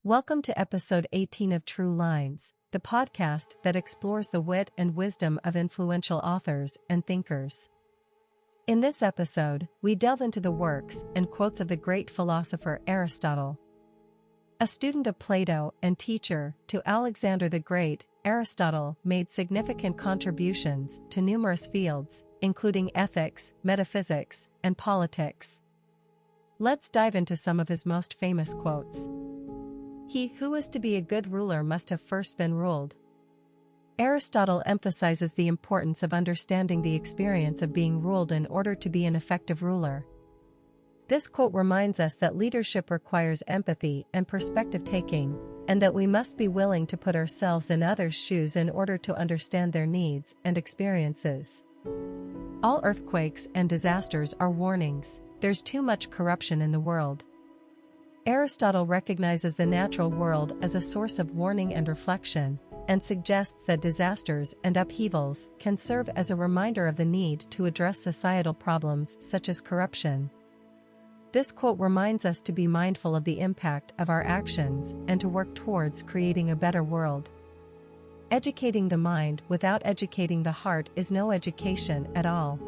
Welcome to episode 18 of True Lines, the podcast that explores the wit and wisdom of influential authors and thinkers. In this episode, we delve into the works and quotes of the great philosopher Aristotle. A student of Plato and teacher to Alexander the Great, Aristotle made significant contributions to numerous fields, including ethics, metaphysics, and politics. Let's dive into some of his most famous quotes. He who is to be a good ruler must have first been ruled. Aristotle emphasizes the importance of understanding the experience of being ruled in order to be an effective ruler. This quote reminds us that leadership requires empathy and perspective-taking, and that we must be willing to put ourselves in others' shoes in order to understand their needs and experiences. All earthquakes and disasters are warnings. There's too much corruption in the world. Aristotle recognizes the natural world as a source of warning and reflection, and suggests that disasters and upheavals can serve as a reminder of the need to address societal problems such as corruption. This quote reminds us to be mindful of the impact of our actions and to work towards creating a better world. Educating the mind without educating the heart is no education at all.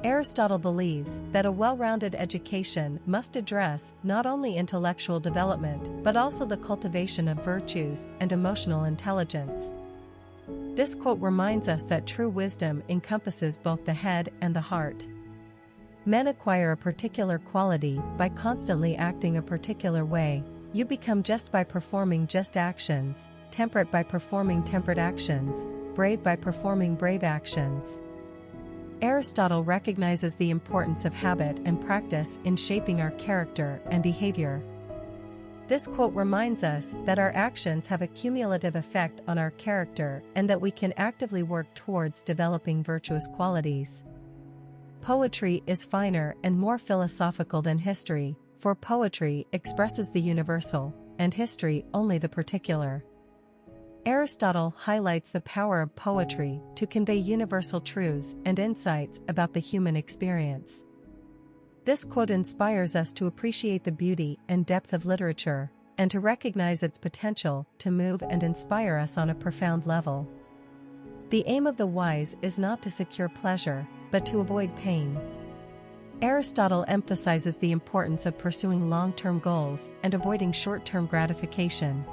Aristotle believes that a well-rounded education must address not only intellectual development but also the cultivation of virtues and emotional intelligence. This quote reminds us that true wisdom encompasses both the head and the heart. Men acquire a particular quality by constantly acting a particular way. You become just by performing just actions, temperate by performing temperate actions, brave by performing brave actions. Aristotle recognizes the importance of habit and practice in shaping our character and behavior. This quote reminds us that our actions have a cumulative effect on our character and that we can actively work towards developing virtuous qualities. Poetry is finer and more philosophical than history, for poetry expresses the universal, and history only the particular. Aristotle highlights the power of poetry to convey universal truths and insights about the human experience. This quote inspires us to appreciate the beauty and depth of literature, and to recognize its potential to move and inspire us on a profound level. The aim of the wise is not to secure pleasure, but to avoid pain. Aristotle emphasizes the importance of pursuing long-term goals and avoiding short-term gratification.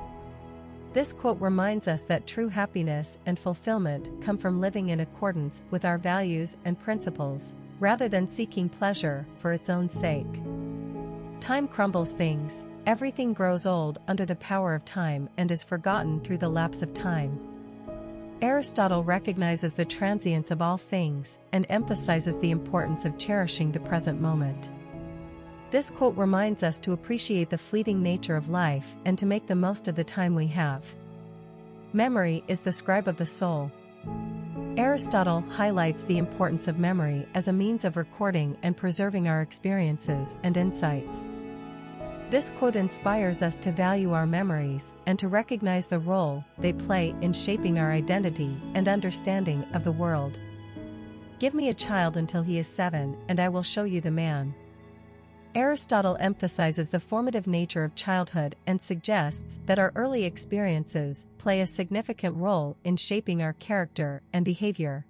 This quote reminds us that true happiness and fulfillment come from living in accordance with our values and principles, rather than seeking pleasure for its own sake. Time crumbles things. Everything grows old under the power of time and is forgotten through the lapse of time. Aristotle recognizes the transience of all things and emphasizes the importance of cherishing the present moment. This quote reminds us to appreciate the fleeting nature of life and to make the most of the time we have. Memory is the scribe of the soul. Aristotle highlights the importance of memory as a means of recording and preserving our experiences and insights. This quote inspires us to value our memories and to recognize the role they play in shaping our identity and understanding of the world. Give me a child until he is 7 and I will show you the man. Aristotle emphasizes the formative nature of childhood and suggests that our early experiences play a significant role in shaping our character and behavior.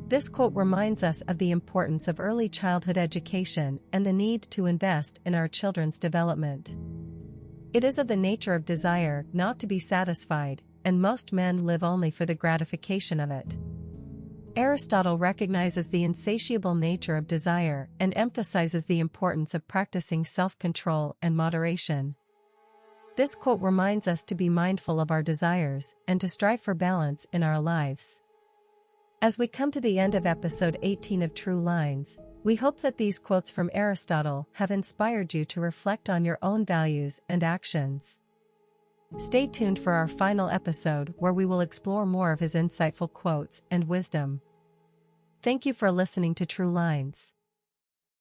This quote reminds us of the importance of early childhood education and the need to invest in our children's development. It is of the nature of desire not to be satisfied, and most men live only for the gratification of it. Aristotle recognizes the insatiable nature of desire and emphasizes the importance of practicing self-control and moderation. This quote reminds us to be mindful of our desires and to strive for balance in our lives. As we come to the end of episode 18 of True Lines, we hope that these quotes from Aristotle have inspired you to reflect on your own values and actions. Stay tuned for our final episode where we will explore more of his insightful quotes and wisdom. Thank you for listening to True Lines.